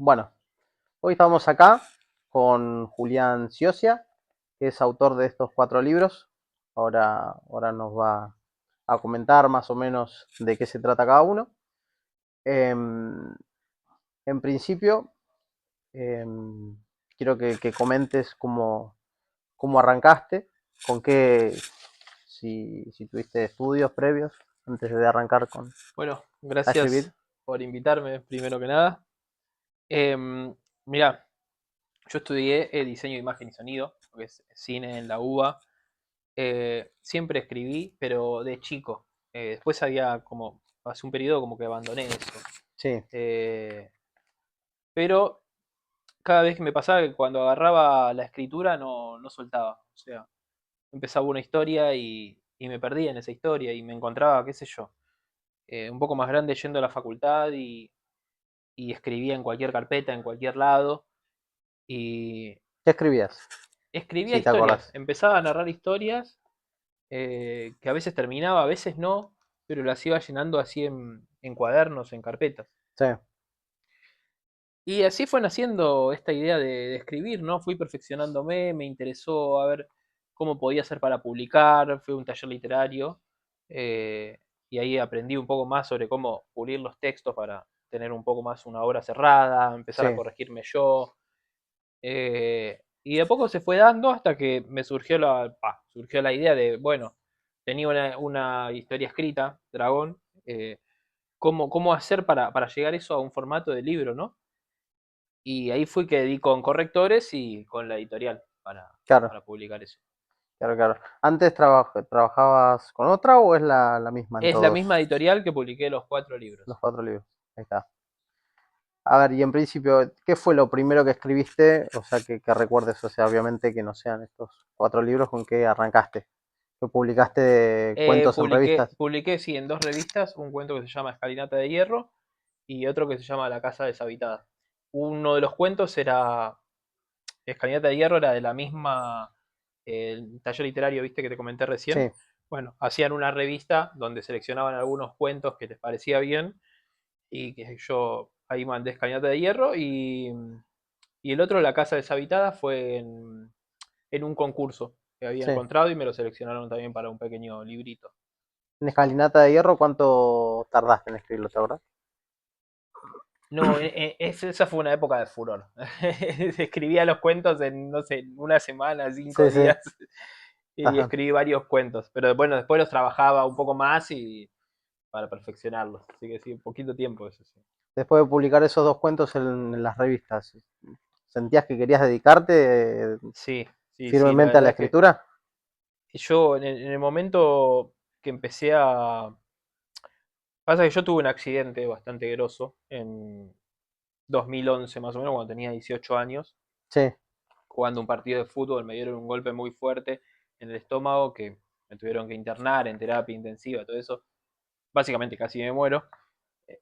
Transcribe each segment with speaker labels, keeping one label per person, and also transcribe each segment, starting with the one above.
Speaker 1: Bueno, hoy estamos acá con Julián Ciocia, que es autor de estos 4 libros. Ahora nos va a comentar más o menos de qué se trata cada uno. Em, en principio, quiero que comentes cómo arrancaste, con qué, si tuviste estudios previos antes de arrancar
Speaker 2: Bueno,
Speaker 1: a
Speaker 2: gracias
Speaker 1: escribir.
Speaker 2: por invitarme, primero que nada. Mirá, yo estudié diseño de imagen y sonido, lo que es cine en la UBA. Siempre escribí, pero de chico. Después hace un periodo como que abandoné eso.
Speaker 1: Sí,
Speaker 2: Eh, pero cada vez que me pasaba que cuando agarraba la escritura no soltaba. O sea, empezaba una historia y me perdía en esa historia y me encontraba, qué sé yo, un poco más grande yendo a la facultad y escribía en cualquier carpeta, en cualquier lado, y
Speaker 1: ¿qué escribías?
Speaker 2: escribía
Speaker 1: Si te
Speaker 2: historias,
Speaker 1: acordás.
Speaker 2: empezaba a narrar historias que a veces terminaba, a veces no, pero las iba llenando así en cuadernos, en carpetas.
Speaker 1: Sí,
Speaker 2: Y así fue naciendo esta idea de escribir, ¿no? Fui perfeccionándome, me interesó a ver cómo podía hacer para publicar, fui a un taller literario eh, y ahí aprendí un poco más sobre cómo pulir los textos para tener un poco más una obra cerrada, empezar a
Speaker 1: sí.
Speaker 2: corregirme yo. Y de a poco se fue dando hasta que me surgió la idea de, bueno, tenía una historia escrita, Dragón, cómo hacer para llegar eso a un formato de libro, ¿no? Y ahí fui que di con correctores y con la editorial
Speaker 1: Claro,
Speaker 2: para publicar eso.
Speaker 1: claro, claro. ¿Antes trabajabas con otra o es la misma en
Speaker 2: Es la
Speaker 1: todos
Speaker 2: misma editorial que publiqué los 4 libros.
Speaker 1: los 4 libros? Ahí está. A ver, y en principio, ¿qué fue lo primero que escribiste? O sea, que recuerdes, o sea, obviamente que no sean estos 4 libros, ¿con qué arrancaste? ¿Que publicaste de cuentos en revistas?
Speaker 2: Publiqué, sí, en 2 revistas, un cuento que se llama Escalinata de Hierro y otro que se llama La Casa Deshabitada. Uno de los cuentos era Escalinata de Hierro, era de la misma el taller literario, viste, que te comenté recién.
Speaker 1: Sí,
Speaker 2: Bueno, hacían una revista donde seleccionaban algunos cuentos que les parecía bien y que yo ahí mandé Escalinata de Hierro y el otro, La Casa Deshabitada, fue en un concurso que había
Speaker 1: sí.
Speaker 2: encontrado y me lo seleccionaron también para un pequeño librito.
Speaker 1: En Escalinata de Hierro, ¿cuánto tardaste en escribirlo, te acordás?
Speaker 2: No, esa fue una época de furor. Escribía los cuentos en, no sé, una semana, cinco
Speaker 1: Sí, sí.
Speaker 2: días, y
Speaker 1: Ajá.
Speaker 2: escribí varios cuentos. Pero bueno, después los trabajaba un poco más y para perfeccionarlos. Así que sí, un poquito tiempo eso sí.
Speaker 1: Después de publicar esos 2 cuentos en las revistas, ¿sentías que querías dedicarte
Speaker 2: Sí, sí, sí, la
Speaker 1: firmemente a la
Speaker 2: verdad que
Speaker 1: escritura?
Speaker 2: yo en el momento que empecé a... Pasa que yo tuve un accidente bastante grosso en 2011 más o menos, cuando tenía 18 años,
Speaker 1: Sí,
Speaker 2: jugando un partido de fútbol, me dieron un golpe muy fuerte en el estómago que me tuvieron que internar en terapia intensiva, todo eso. Básicamente casi me muero.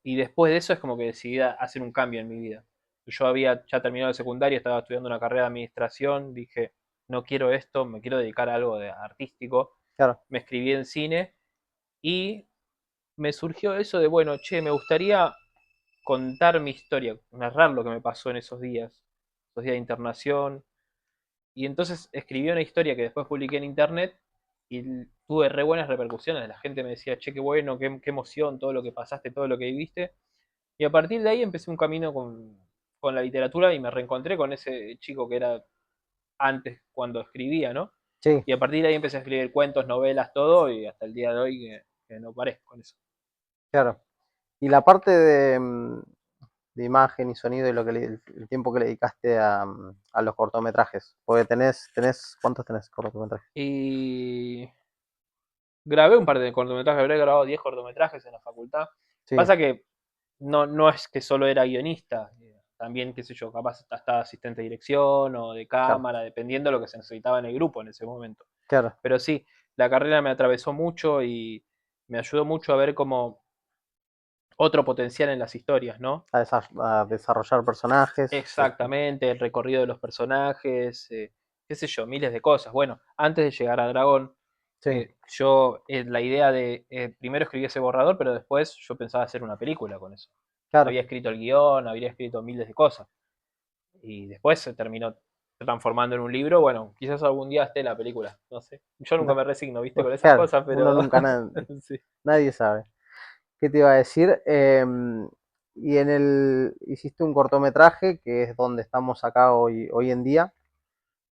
Speaker 2: Y después de eso es como que decidí hacer un cambio en mi vida. Yo había ya terminado el secundario, estaba estudiando una carrera de administración, dije, no quiero esto, me quiero dedicar a algo de artístico.
Speaker 1: claro.
Speaker 2: Me escribí en cine y me surgió eso de, bueno, che, me gustaría contar mi historia, narrar lo que me pasó en esos días de internación. Y entonces escribí una historia que después publiqué en internet y tuve re buenas repercusiones. La gente me decía, che, qué bueno, qué emoción, todo lo que pasaste, todo lo que viviste. Y a partir de ahí empecé un camino con la literatura y me reencontré con ese chico que era antes cuando escribía, ¿no?
Speaker 1: Sí,
Speaker 2: Y a partir de ahí empecé a escribir cuentos, novelas, todo, y hasta el día de hoy que no paré con eso.
Speaker 1: claro. Y la parte de imagen y sonido y el tiempo que le dedicaste a los cortometrajes. Porque ¿cuántos tenés cortometrajes?
Speaker 2: Y grabé un par de cortometrajes, habré grabado 10 cortometrajes en la facultad.
Speaker 1: Sí,
Speaker 2: Pasa que no es que solo era guionista, también, qué sé yo, capaz hasta asistente de dirección o de
Speaker 1: claro,
Speaker 2: cámara, dependiendo de lo que se necesitaba en el grupo en ese momento.
Speaker 1: claro.
Speaker 2: Pero sí, la carrera me atravesó mucho y me ayudó mucho a ver como otro potencial en las historias, ¿no?
Speaker 1: A desarrollar personajes.
Speaker 2: Exactamente, el recorrido de los personajes, qué sé yo, miles de cosas. Bueno, antes de llegar a Dragón,
Speaker 1: Sí,
Speaker 2: yo la idea de primero escribí ese borrador, pero después yo pensaba hacer una película con eso.
Speaker 1: Claro,
Speaker 2: Había escrito el guión, había escrito miles de cosas. Y después se terminó transformando en un libro. Bueno, quizás algún día esté la película, no sé. Yo nunca
Speaker 1: no,
Speaker 2: me resigno, viste, con esas
Speaker 1: claro,
Speaker 2: cosas,
Speaker 1: uno
Speaker 2: pero
Speaker 1: nunca,
Speaker 2: sí.
Speaker 1: nadie sabe. ¿Qué te iba a decir? Y hiciste un cortometraje, que es donde estamos acá hoy en día.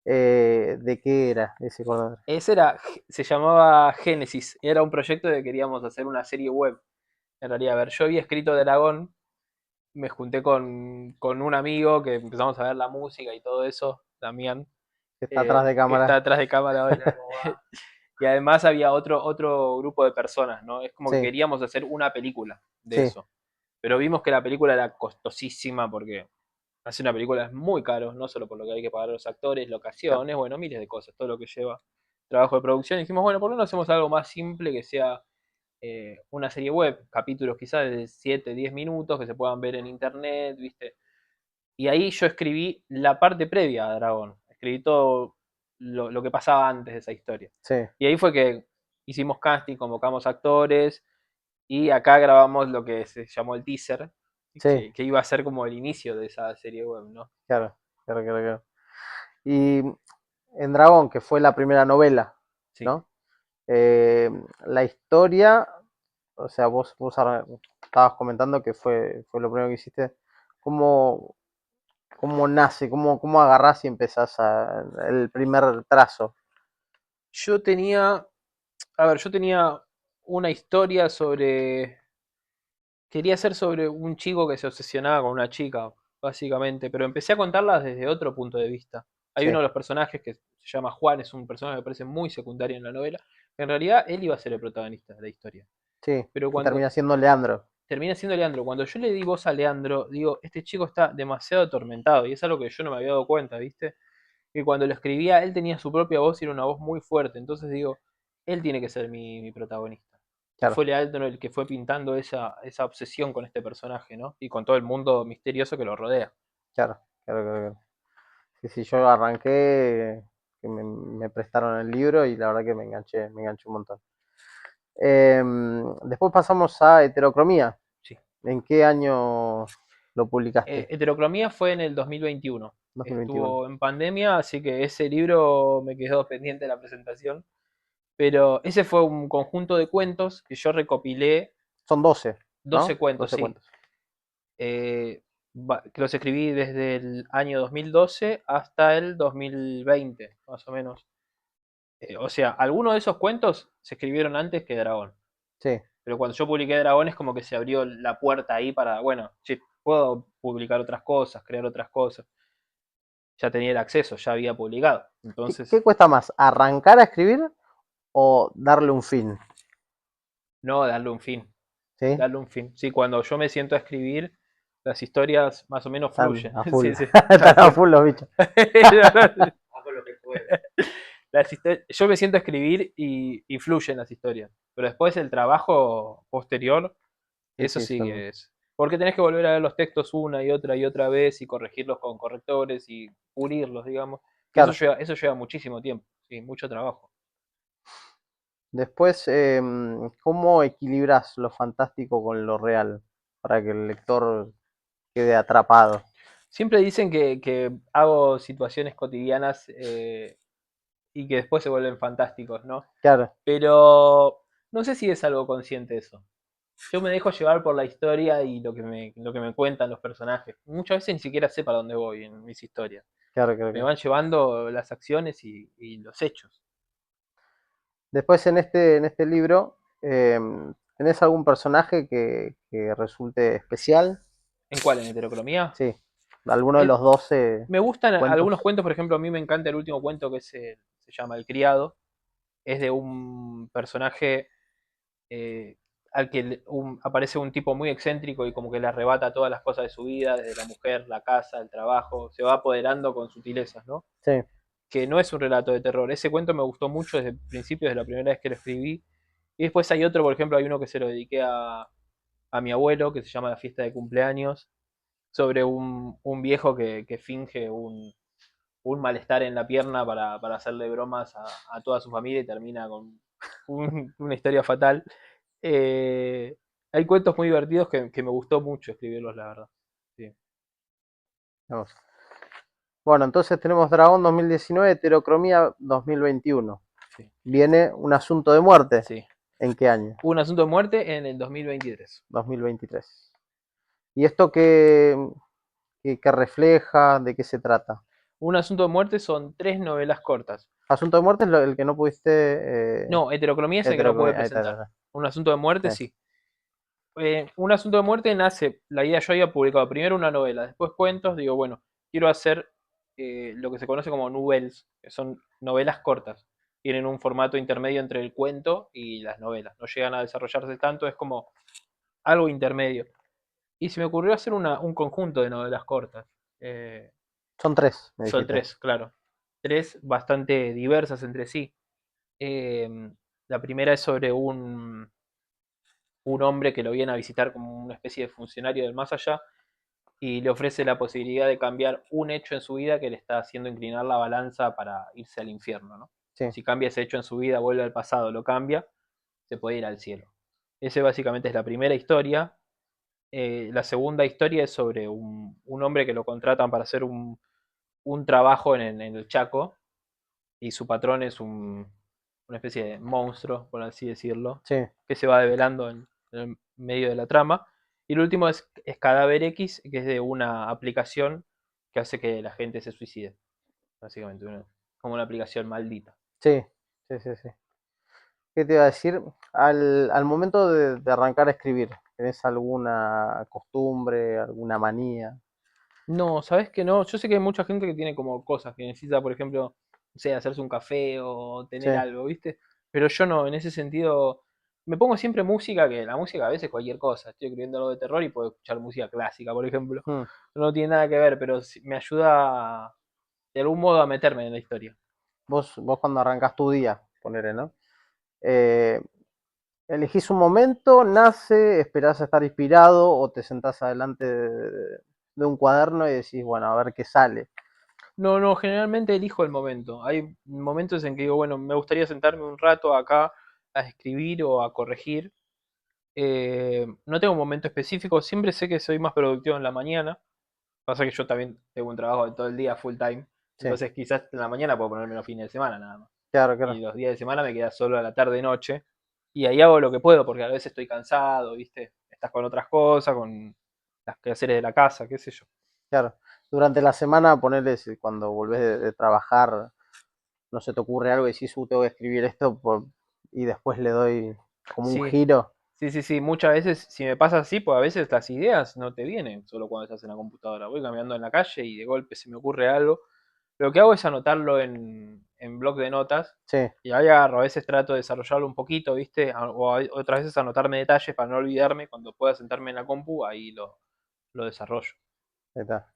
Speaker 1: ¿De qué era ese cortometraje?
Speaker 2: Ese era, se llamaba Génesis. Era un proyecto de que queríamos hacer una serie web. En realidad, a ver, yo había escrito Dragón, me junté con un amigo que empezamos a ver la música y todo eso, Damián,
Speaker 1: Que está atrás de
Speaker 2: que está
Speaker 1: cámara.
Speaker 2: atrás de cámara hoy. Y además había otro grupo de personas, ¿no? Es como que
Speaker 1: Sí,
Speaker 2: queríamos hacer una película de
Speaker 1: sí,
Speaker 2: eso. Pero vimos que la película era costosísima porque hacer una película es muy caro, no solo por lo que hay que pagar a los actores,
Speaker 1: claro,
Speaker 2: locaciones, bueno, miles de cosas, todo lo que lleva trabajo de producción. Y dijimos, bueno, ¿por qué no hacemos algo más simple que sea una serie web? Capítulos quizás de 7 10 minutos que se puedan ver en internet, ¿viste? Y ahí yo escribí la parte previa a Dragón. Escribí todo lo que pasaba antes de esa historia.
Speaker 1: sí,
Speaker 2: Y ahí fue que hicimos casting, convocamos actores y acá grabamos lo que se llamó el teaser,
Speaker 1: sí,
Speaker 2: que iba a ser como el inicio de esa serie web, ¿no?
Speaker 1: claro, claro, claro, claro. Y en Dragón, que fue la primera novela,
Speaker 2: Sí.
Speaker 1: ¿no? Eh, la historia, o sea, vos ahora estabas comentando que fue lo primero que hiciste. ¿Cómo, cómo nace? ¿Cómo agarrás y empezás el primer trazo?
Speaker 2: Yo tenía, a ver, yo tenía una historia sobre, quería hacer sobre un chico que se obsesionaba con una chica, básicamente, pero empecé a contarlas desde otro punto de vista. Hay
Speaker 1: Sí,
Speaker 2: uno de los personajes que se llama Juan, es un personaje que parece muy secundario en la novela. En realidad, él iba a ser el protagonista de la historia.
Speaker 1: sí,
Speaker 2: Pero
Speaker 1: que termina
Speaker 2: cuando
Speaker 1: siendo Leandro.
Speaker 2: termina siendo Leandro, cuando yo le di voz a Leandro, digo, este chico está demasiado atormentado, y es algo que yo no me había dado cuenta, ¿viste? Que cuando lo escribía, él tenía su propia voz y era una voz muy fuerte. Entonces digo, él tiene que ser mi protagonista. Y
Speaker 1: Claro,
Speaker 2: fue Leandro el que fue pintando esa obsesión con este personaje, ¿no? Y con todo el mundo misterioso que lo rodea.
Speaker 1: claro, claro, claro, claro. Sí, sí, yo arranqué, que me prestaron el libro y la verdad que me enganché un montón. Después pasamos a Heterocromía.
Speaker 2: Sí.
Speaker 1: ¿En qué año lo publicaste?
Speaker 2: Heterocromía fue en el 2021.
Speaker 1: 2021.
Speaker 2: Estuvo en pandemia, así que ese libro me quedó pendiente de la presentación. Pero ese fue un conjunto de cuentos que yo recopilé,
Speaker 1: Son 12,
Speaker 2: 12
Speaker 1: ¿no?
Speaker 2: cuentos,
Speaker 1: 12
Speaker 2: sí.
Speaker 1: cuentos.
Speaker 2: Que los escribí desde el año 2012 hasta el 2020, más o menos. O sea, algunos de esos cuentos se escribieron antes que Dragón.
Speaker 1: Sí,
Speaker 2: Pero cuando yo publiqué Dragón es como que se abrió la puerta ahí para, bueno, sí, puedo publicar otras cosas, crear otras cosas. Ya tenía el acceso, ya había publicado.
Speaker 1: ¿Qué
Speaker 2: Entonces,
Speaker 1: cuesta más? ¿Arrancar a escribir o darle un fin?
Speaker 2: no, darle un fin.
Speaker 1: ¿Sí?
Speaker 2: Darle un fin. Sí, cuando yo me siento a escribir, las historias más o menos
Speaker 1: Están
Speaker 2: fluyen.
Speaker 1: a full.
Speaker 2: Sí, sí,
Speaker 1: Están
Speaker 2: a
Speaker 1: a
Speaker 2: full.
Speaker 1: full los bichos.
Speaker 2: Yo me siento a escribir y fluyen las historias. Pero después el trabajo posterior,
Speaker 1: Sí,
Speaker 2: eso
Speaker 1: sí,
Speaker 2: sí que es. Porque tenés que volver a ver los textos una y otra vez y corregirlos con correctores y pulirlos, digamos. Y
Speaker 1: claro.
Speaker 2: eso lleva muchísimo tiempo, sí, mucho trabajo.
Speaker 1: Después, ¿cómo equilibras lo fantástico con lo real para que el lector quede atrapado?
Speaker 2: Siempre dicen que hago situaciones cotidianas y que después se vuelven fantásticos, ¿no?
Speaker 1: Claro,
Speaker 2: Pero no sé si es algo consciente eso. Yo me dejo llevar por la historia y lo que me cuentan los personajes. Muchas veces ni siquiera sé para dónde voy en mis historias.
Speaker 1: claro, claro,
Speaker 2: Me
Speaker 1: claro.
Speaker 2: van llevando las acciones y los hechos.
Speaker 1: Después en este libro, ¿tenés algún personaje que resulte especial?
Speaker 2: ¿En cuál? ¿En heterocromía?
Speaker 1: Sí, alguno de
Speaker 2: El-
Speaker 1: los 12
Speaker 2: Me gustan algunos
Speaker 1: cuentos.
Speaker 2: cuentos, por ejemplo, a mí me encanta el último cuento que se llama El Criado. Es de un personaje al que aparece un tipo muy excéntrico y como que le arrebata todas las cosas de su vida, desde la mujer, la casa, el trabajo, se va apoderando con sutilezas, ¿no?
Speaker 1: Sí,
Speaker 2: Que no es un relato de terror. Ese cuento me gustó mucho desde el principio, desde la primera vez que lo escribí. Y después hay otro, por ejemplo, hay uno que se lo dediqué a mi abuelo, que se llama La fiesta de cumpleaños, sobre un viejo que finge un malestar en la pierna para hacerle bromas a toda su familia y termina con una historia fatal. Eh, Hay cuentos muy divertidos que me gustó mucho escribirlos, la verdad. Sí,
Speaker 1: Vamos. Bueno, entonces tenemos Dragón 2019, Heterocromía 2021.
Speaker 2: sí,
Speaker 1: Viene Un Asunto de Muerte.
Speaker 2: sí.
Speaker 1: ¿En qué año?
Speaker 2: Un asunto de muerte en el 2023.
Speaker 1: 2023. ¿Y esto qué refleja? ¿De qué se trata?
Speaker 2: Un asunto de muerte son 3 novelas cortas.
Speaker 1: Asunto de Muerte es el que no pudiste.
Speaker 2: No, heterocromía es el que no pude
Speaker 1: Heterocromía. Ahí está,
Speaker 2: presentar.
Speaker 1: ahí
Speaker 2: Un asunto de muerte
Speaker 1: está. Sí.
Speaker 2: sí. Un asunto de muerte nace, la idea yo había publicado primero una novela, después cuentos, digo, bueno, quiero hacer lo que se conoce como novels, que son novelas cortas. Tienen un formato intermedio entre el cuento y las novelas. No llegan a desarrollarse tanto, es como algo intermedio. Y se me ocurrió hacer un conjunto de novelas cortas. Eh,
Speaker 1: Son tres, me
Speaker 2: Son
Speaker 1: dijiste.
Speaker 2: tres, claro. Tres bastante diversas entre sí. Eh, la primera es sobre un hombre que lo viene a visitar como una especie de funcionario del más allá y le ofrece la posibilidad de cambiar un hecho en su vida que le está haciendo inclinar la balanza para irse al infierno, ¿no?
Speaker 1: Sí.
Speaker 2: Si cambia ese hecho en su vida, vuelve al pasado, lo cambia, se puede ir al cielo. Ese básicamente es la primera historia. La segunda historia es sobre un hombre que lo contratan para hacer un trabajo en el Chaco y su patrón es una especie de monstruo, por así decirlo,
Speaker 1: Sí.
Speaker 2: que se va develando en el medio de la trama. Y el último es Cadáver X, que es de una aplicación que hace que la gente se suicide, básicamente, como una aplicación maldita.
Speaker 1: Sí. Sí, sí, sí. ¿Qué te iba a decir? Al momento de arrancar a escribir, ¿tenés alguna costumbre, alguna manía?
Speaker 2: No, ¿sabes que no? Yo sé que hay mucha gente que tiene como cosas que necesita, por ejemplo, no sé, hacerse un café o
Speaker 1: Sí.
Speaker 2: tener algo, ¿viste? Pero yo no, en ese sentido, me pongo siempre música, que la música a veces cualquier cosa. Estoy escribiendo algo de terror y puedo escuchar música clásica, por ejemplo.
Speaker 1: Mm.
Speaker 2: No tiene nada que ver, pero sí me ayuda de algún modo a meterme en la historia.
Speaker 1: Vos cuando arrancás tu día, ponele, ¿no? Eh, Elegís un momento, nace, esperás a estar inspirado o te sentás adelante de un cuaderno y decís, bueno, a ver qué sale.
Speaker 2: No, no, generalmente elijo el momento. Hay momentos en que digo, bueno, me gustaría sentarme un rato acá a escribir o a corregir. No tengo un momento específico, siempre sé que soy más productivo en la mañana. Pasa que yo también tengo un trabajo de todo el día full time.
Speaker 1: Sí,
Speaker 2: Entonces quizás en la mañana puedo ponerme los fines de semana nada más.
Speaker 1: claro,
Speaker 2: Y
Speaker 1: claro,
Speaker 2: los días de semana me queda solo a la tarde noche. Y ahí hago lo que puedo, porque a veces estoy cansado, ¿viste? Estás con otras cosas, con las quehaceres de la casa, qué sé yo.
Speaker 1: claro. Durante la semana, ponele, cuando volvés de trabajar, no se te ocurre algo y decís, tengo que escribir esto y después le doy como un
Speaker 2: Sí,
Speaker 1: giro.
Speaker 2: sí, sí, sí. Muchas veces, si me pasa así, pues a veces las ideas no te vienen solo cuando estás en la computadora. Voy caminando en la calle y de golpe se me ocurre algo. Lo que hago es anotarlo en bloc de notas
Speaker 1: Sí,
Speaker 2: y ahí agarro. A veces trato de desarrollarlo un poquito, ¿viste? Otras veces anotarme detalles para no olvidarme. Cuando pueda sentarme en la compu, ahí lo desarrollo.
Speaker 1: ahí está.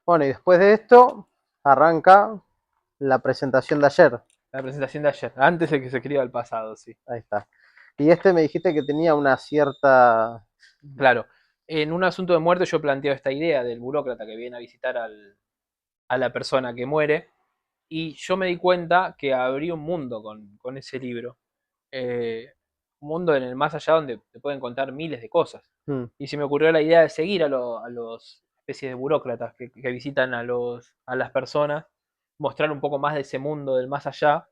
Speaker 1: Bueno, y después de esto, arranca la presentación de ayer.
Speaker 2: La presentación de ayer, antes de que se escriba el pasado, sí.
Speaker 1: Ahí está. Y este me dijiste que tenía una cierta.
Speaker 2: Claro, en un asunto de muerte yo planteo esta idea del burócrata que viene a visitar a la persona que muere y yo me di cuenta que abrí un mundo con ese libro. Un mundo en el más allá donde te pueden contar miles de cosas.
Speaker 1: Mm,
Speaker 2: Y se me ocurrió la idea de seguir a los especies de burócratas que visitan a las personas, mostrar un poco más de ese mundo del más allá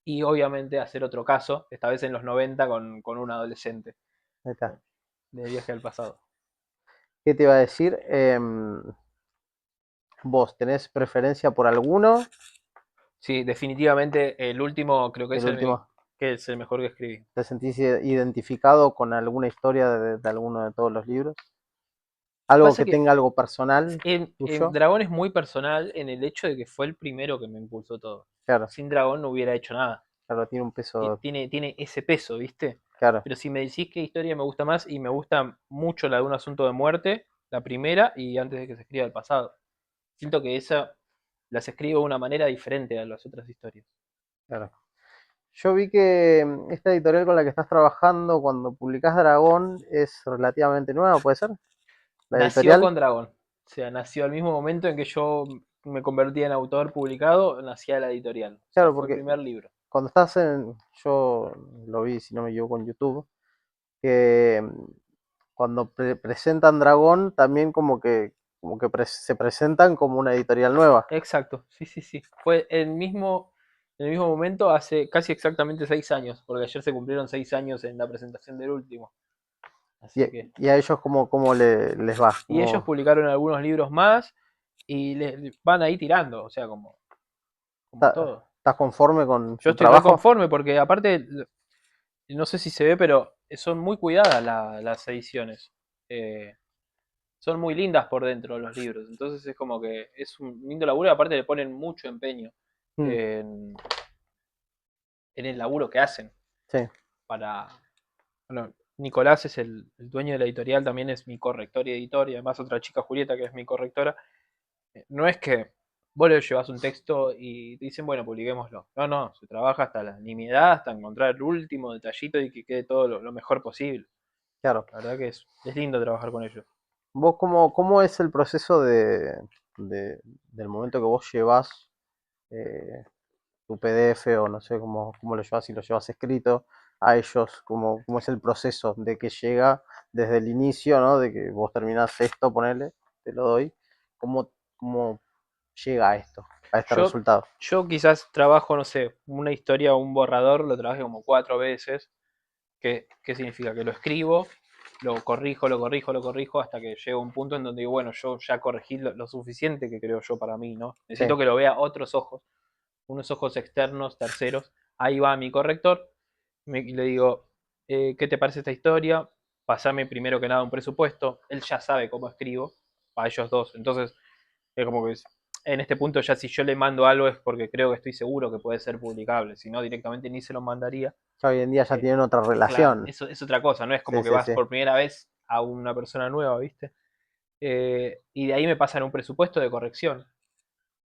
Speaker 2: y obviamente hacer otro caso, esta vez en los 90 con un adolescente
Speaker 1: ahí está.
Speaker 2: de viaje al pasado.
Speaker 1: ¿Qué te iba a decir? ¿Vos tenés preferencia por alguno?
Speaker 2: Sí, definitivamente el último creo
Speaker 1: El último.
Speaker 2: que es el mejor que escribí.
Speaker 1: ¿Te sentís identificado con alguna historia de alguno de todos los libros? ¿Algo
Speaker 2: Pasa
Speaker 1: que
Speaker 2: que
Speaker 1: tenga algo personal
Speaker 2: en
Speaker 1: tuyo?
Speaker 2: Dragón es muy personal en el hecho de que fue el primero que me impulsó todo.
Speaker 1: Claro,
Speaker 2: Sin Dragón no hubiera hecho nada.
Speaker 1: claro, tiene un peso.
Speaker 2: Tiene ese peso, ¿viste?
Speaker 1: Claro,
Speaker 2: Pero si me decís qué historia me gusta más, y me gusta mucho la de un asunto de muerte, la primera, y antes de que se escriba el pasado. Siento que esa las escribo de una manera diferente a las otras historias.
Speaker 1: claro. Yo vi que esta editorial con la que estás trabajando cuando publicás Dragón es relativamente nueva, ¿puede ser? La
Speaker 2: Nació
Speaker 1: editorial.
Speaker 2: con Dragón. O sea, nació al mismo momento en que yo me convertí en autor publicado, nacía la editorial. O sea,
Speaker 1: Claro,
Speaker 2: fue el
Speaker 1: porque
Speaker 2: primer libro.
Speaker 1: cuando estás en. Yo lo vi, si no me equivoco, en YouTube, que cuando presentan Dragón también como que se presentan como una editorial nueva.
Speaker 2: Exacto, sí, sí, sí. Fue en el mismo momento hace casi exactamente 6 años, porque ayer se cumplieron 6 años en la presentación del último.
Speaker 1: Y,
Speaker 2: Así que.
Speaker 1: y a ellos cómo les va,
Speaker 2: Y ellos publicaron algunos libros más y van ahí tirando, o sea, como todo.
Speaker 1: ¿estás conforme con
Speaker 2: Yo
Speaker 1: su
Speaker 2: estoy
Speaker 1: trabajo?
Speaker 2: reconforme porque aparte, no sé si se ve, pero son muy cuidadas las ediciones. Eh, Son muy lindas por dentro los libros. Entonces es como que es un lindo laburo y aparte le ponen mucho empeño
Speaker 1: Mm,
Speaker 2: en, en el laburo que hacen.
Speaker 1: sí,
Speaker 2: Para. Bueno, Nicolás es el dueño de la editorial, también es mi corrector y editor, y además otra chica Julieta que es mi correctora. No es que vos le llevas un texto y te dicen, bueno, publiquémoslo. No, no, se trabaja hasta la nimiedad, hasta encontrar el último detallito y que quede todo lo mejor posible.
Speaker 1: claro.
Speaker 2: La verdad que es lindo trabajar con ellos.
Speaker 1: ¿Vos cómo es el proceso del momento que vos llevas eh, tu PDF o no sé cómo lo llevas, si lo llevas escrito a ellos? ¿Cómo es el proceso de que llega desde el inicio, ¿no? De que vos terminás esto, ponele, te lo doy. ¿Cómo llega a esto, a este
Speaker 2: Yo,
Speaker 1: resultado?
Speaker 2: yo quizás trabajo, no sé, una historia o un borrador, lo trabajé como 4 veces. ¿Qué significa? Que lo escribo, lo corrijo, lo corrijo, lo corrijo, hasta que llega un punto en donde digo, bueno, yo ya corregí lo suficiente que creo yo para mí, ¿no?
Speaker 1: Sí,
Speaker 2: Necesito que lo vea otros ojos, unos ojos externos, terceros. Ahí va mi corrector, le digo, ¿qué te parece esta historia? Pasame primero que nada un presupuesto. Él ya sabe cómo escribo, a ellos dos. Entonces, es como que en este punto ya si yo le mando algo es porque creo que estoy seguro que puede ser publicable. Si no, directamente ni se lo mandaría.
Speaker 1: ya hoy en día ya
Speaker 2: Eh,
Speaker 1: tienen otra
Speaker 2: claro,
Speaker 1: relación.
Speaker 2: eso es otra cosa, no es como
Speaker 1: Sí,
Speaker 2: que
Speaker 1: sí,
Speaker 2: vas
Speaker 1: sí,
Speaker 2: por primera vez a una persona nueva, ¿viste? Y de ahí me pasan un presupuesto de corrección,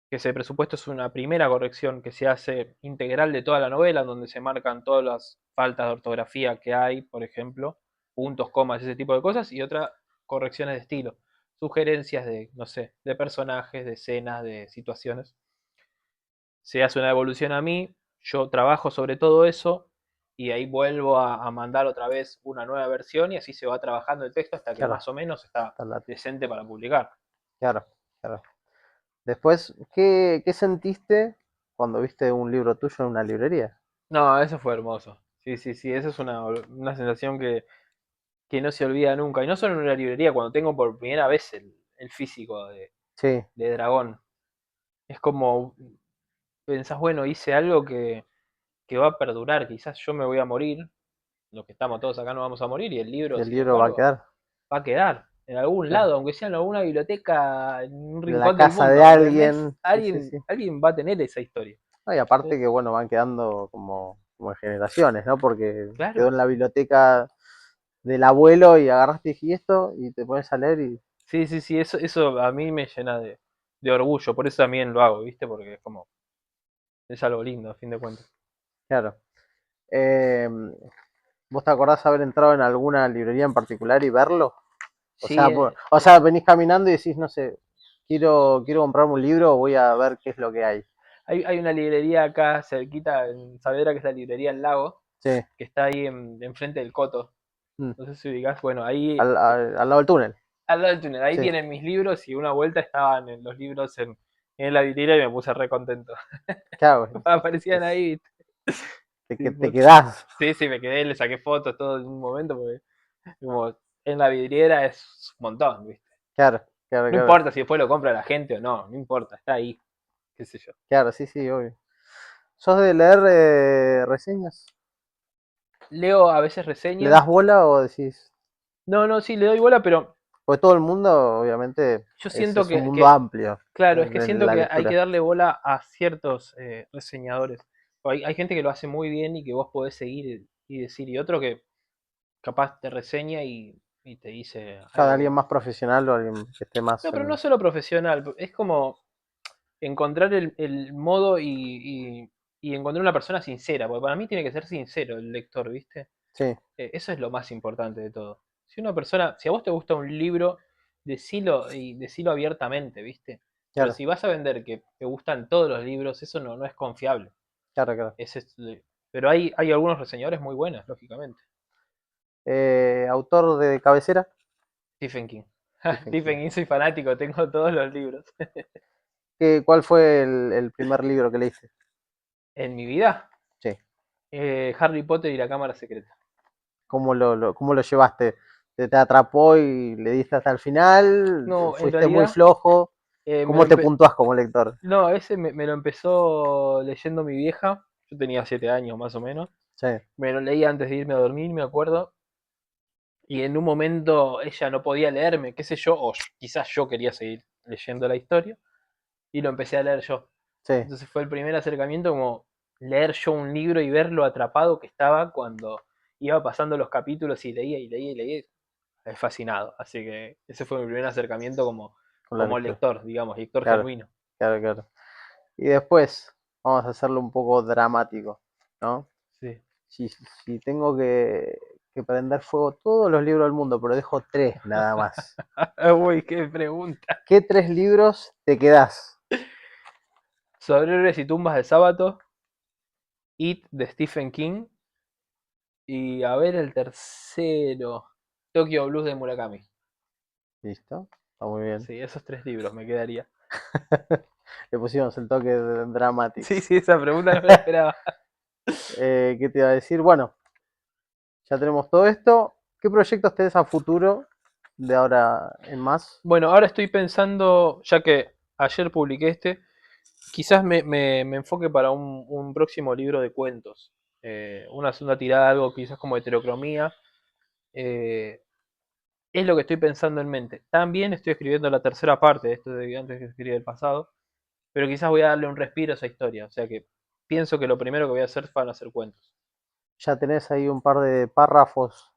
Speaker 2: que ese presupuesto es una primera corrección que se hace integral de toda la novela, donde se marcan todas las faltas de ortografía que hay, por ejemplo, puntos, comas, ese tipo de cosas, y otra correcciones de estilo, sugerencias de, no sé, de personajes, de escenas, de situaciones. Se hace una devolución a mí, yo trabajo sobre todo eso y ahí vuelvo a mandar otra vez una nueva versión y así se va trabajando el texto hasta que
Speaker 1: claro,
Speaker 2: más o menos está
Speaker 1: está
Speaker 2: decente para publicar.
Speaker 1: claro, claro. Después, ¿qué sentiste cuando viste un libro tuyo en una librería?
Speaker 2: No, eso fue hermoso. Sí, sí, sí, esa es una sensación que no se olvida nunca. Y no solo en una librería, cuando tengo por primera vez el físico
Speaker 1: Sí,
Speaker 2: de Dragón. Es como, pensás, bueno, hice algo que va a perdurar, quizás yo me voy a morir, los que estamos todos acá no vamos a morir, y el libro,
Speaker 1: el
Speaker 2: sin
Speaker 1: libro va a
Speaker 2: embargo,
Speaker 1: quedar
Speaker 2: va a quedar en algún
Speaker 1: claro,
Speaker 2: lado, aunque sea en alguna biblioteca, en un
Speaker 1: en la
Speaker 2: rincón del
Speaker 1: casa de
Speaker 2: mundo, ¿me entendés?
Speaker 1: alguien. Sí, sí,
Speaker 2: Alguien,
Speaker 1: sí.
Speaker 2: alguien va a tener esa historia.
Speaker 1: No, y aparte
Speaker 2: Entonces,
Speaker 1: que, bueno, van quedando como en generaciones, ¿no? Porque quedó
Speaker 2: claro,
Speaker 1: en la biblioteca del abuelo y agarraste y dijiste esto y te pones a leer y,
Speaker 2: sí, sí, sí, eso a mí me llena de orgullo, por eso también lo hago, ¿viste? Porque es como, es algo lindo, a fin de cuentas.
Speaker 1: claro. Eh, ¿Vos te acordás haber entrado en alguna librería en particular y verlo? O
Speaker 2: Sí,
Speaker 1: sea, venís caminando y decís, no sé, quiero comprarme un libro, voy a ver qué es lo que hay.
Speaker 2: hay una librería acá cerquita, en Saavedra, que es la librería El Lago,
Speaker 1: Sí,
Speaker 2: que está ahí enfrente del Coto.
Speaker 1: mm,
Speaker 2: No sé si ubicás, bueno, ahí
Speaker 1: al lado del túnel.
Speaker 2: al lado del túnel. Ahí
Speaker 1: Sí,
Speaker 2: tienen mis libros y una vuelta estaban los libros en la vidriera y me puse re contento.
Speaker 1: claro,
Speaker 2: Aparecían
Speaker 1: es-
Speaker 2: ahí.
Speaker 1: te
Speaker 2: Tipo,
Speaker 1: quedás.
Speaker 2: sí, sí, me quedé, le saqué fotos todo en un momento porque como en la vidriera es un montón, ¿viste?
Speaker 1: Claro, claro,
Speaker 2: No
Speaker 1: claro.
Speaker 2: importa si después lo compra la gente o no, no importa, está ahí, qué sé yo.
Speaker 1: Claro, sí, sí, obvio. ¿Sos de leer reseñas?
Speaker 2: Leo a veces
Speaker 1: ¿Le das
Speaker 2: reseñas.
Speaker 1: bola o decís?
Speaker 2: No, no, sí, le doy bola, pero
Speaker 1: Porque todo el mundo, obviamente,
Speaker 2: yo
Speaker 1: es,
Speaker 2: siento
Speaker 1: es un mundo amplio
Speaker 2: claro, es que
Speaker 1: en
Speaker 2: siento
Speaker 1: la
Speaker 2: que hay que
Speaker 1: lectura.
Speaker 2: darle bola a ciertos reseñadores. Hay gente que lo hace muy bien y que vos podés seguir y decir, y otro que capaz te reseña y te dice
Speaker 1: Cada
Speaker 2: algo que.
Speaker 1: alguien más profesional o alguien que esté más
Speaker 2: No, pero no
Speaker 1: en...
Speaker 2: solo profesional, es como encontrar el modo y encontrar una persona sincera, porque para mí tiene que ser sincero el lector, ¿viste?
Speaker 1: Sí,
Speaker 2: Eso es lo más importante de todo. Si una persona, si a vos te gusta un libro, decilo y decilo abiertamente, ¿viste? Pero
Speaker 1: claro,
Speaker 2: si vas a vender que te gustan todos los libros, eso no es confiable.
Speaker 1: claro, claro.
Speaker 2: Pero hay algunos reseñadores muy buenos, lógicamente.
Speaker 1: Autor de cabecera,
Speaker 2: Stephen King.
Speaker 1: Stephen King.
Speaker 2: Stephen King, soy fanático, tengo todos los libros.
Speaker 1: ¿Cuál fue el primer libro que leíste?
Speaker 2: En mi vida,
Speaker 1: Sí.
Speaker 2: Harry Potter y la Cámara Secreta.
Speaker 1: Cómo lo llevaste? ¿Te atrapó y le diste hasta el final?
Speaker 2: No, en
Speaker 1: ¿Fuiste muy
Speaker 2: realidad,
Speaker 1: flojo?
Speaker 2: me lo
Speaker 1: ¿Cómo te puntúas como lector?
Speaker 2: no, ese me lo empezó leyendo mi vieja. Yo tenía 7 años más o menos.
Speaker 1: Sí,
Speaker 2: Me lo leí antes de irme a dormir, me acuerdo. Y en un momento ella no podía leerme, qué sé yo, o quizás yo quería seguir leyendo la historia. Y lo empecé a leer yo.
Speaker 1: sí,
Speaker 2: Entonces fue el primer acercamiento como leer yo un libro y ver lo atrapado que estaba cuando iba pasando los capítulos y leía y leía y leía. Fascinado. Así que ese fue mi primer acercamiento
Speaker 1: con la
Speaker 2: como
Speaker 1: lectura.
Speaker 2: lector, digamos, lector
Speaker 1: Claro,
Speaker 2: genuino.
Speaker 1: claro, claro. Y después, vamos a hacerlo un poco dramático, ¿no?
Speaker 2: Sí.
Speaker 1: Si tengo que prender fuego todos los libros del mundo, pero dejo tres nada más.
Speaker 2: Uy, qué pregunta.
Speaker 1: ¿Qué tres libros te quedás?
Speaker 2: Sobrevives y tumbas de sábado, It de Stephen King y a ver el tercero, Tokyo Blues de Murakami.
Speaker 1: ¿Listo? Está muy bien.
Speaker 2: Sí, esos 3 libros me quedaría.
Speaker 1: Le pusimos el toque dramático.
Speaker 2: Sí, sí, esa pregunta no me la esperaba.
Speaker 1: ¿Qué te iba a decir? Bueno, ya tenemos todo esto. ¿Qué proyectos tenés a futuro de ahora en más?
Speaker 2: Bueno, ahora estoy pensando, ya que ayer publiqué quizás me enfoque para un próximo libro de cuentos. Una segunda tirada, algo quizás como heterocromía. Eh, es lo que estoy pensando en mente. También estoy escribiendo la tercera parte de esto de antes que escribí el pasado, pero quizás voy a darle un respiro a esa historia. O sea que pienso que lo primero que voy a hacer van a ser cuentos.
Speaker 1: Ya tenés ahí un par de párrafos.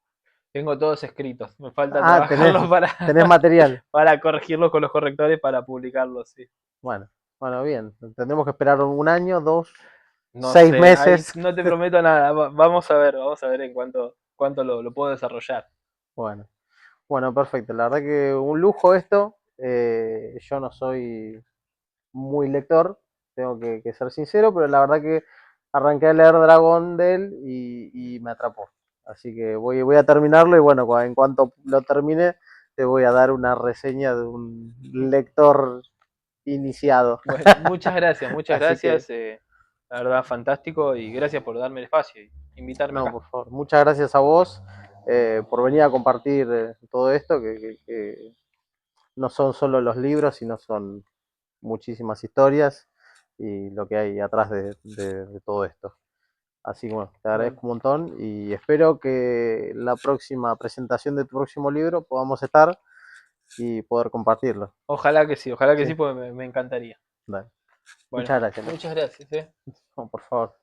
Speaker 2: Tengo todos escritos, me falta
Speaker 1: Ah,
Speaker 2: trabajarlos para,
Speaker 1: tenés material.
Speaker 2: para corregirlos con los correctores para publicarlos, sí.
Speaker 1: Bueno, bueno, bien. Tendremos que esperar un año, dos,
Speaker 2: No
Speaker 1: seis
Speaker 2: sé, ahí
Speaker 1: meses.
Speaker 2: no te prometo nada. Vamos a ver en cuánto lo puedo desarrollar.
Speaker 1: Bueno, bueno, perfecto. La verdad que un lujo esto. Yo no soy muy lector, tengo que ser sincero, pero la verdad que arranqué a leer Dragon de él y me atrapó. Así que voy a terminarlo y bueno, en cuanto lo termine, te voy a dar una reseña de un lector iniciado.
Speaker 2: Bueno, muchas gracias, muchas
Speaker 1: Así que,
Speaker 2: gracias. La verdad, fantástico y gracias por darme el espacio y invitarme
Speaker 1: no,
Speaker 2: acá.
Speaker 1: por favor, muchas gracias a vos por venir a compartir todo esto, que no son solo los libros, sino son muchísimas historias y lo que hay atrás de todo esto. Así que bueno, te
Speaker 2: Bueno,
Speaker 1: agradezco un montón y espero que la próxima presentación de tu próximo libro podamos estar y poder compartirlo.
Speaker 2: ojalá que
Speaker 1: Sí,
Speaker 2: sí, porque me encantaría.
Speaker 1: dale.
Speaker 2: Bueno,
Speaker 1: Muchas gracias, Leo.
Speaker 2: muchas gracias, ¿eh?
Speaker 1: No, por favor.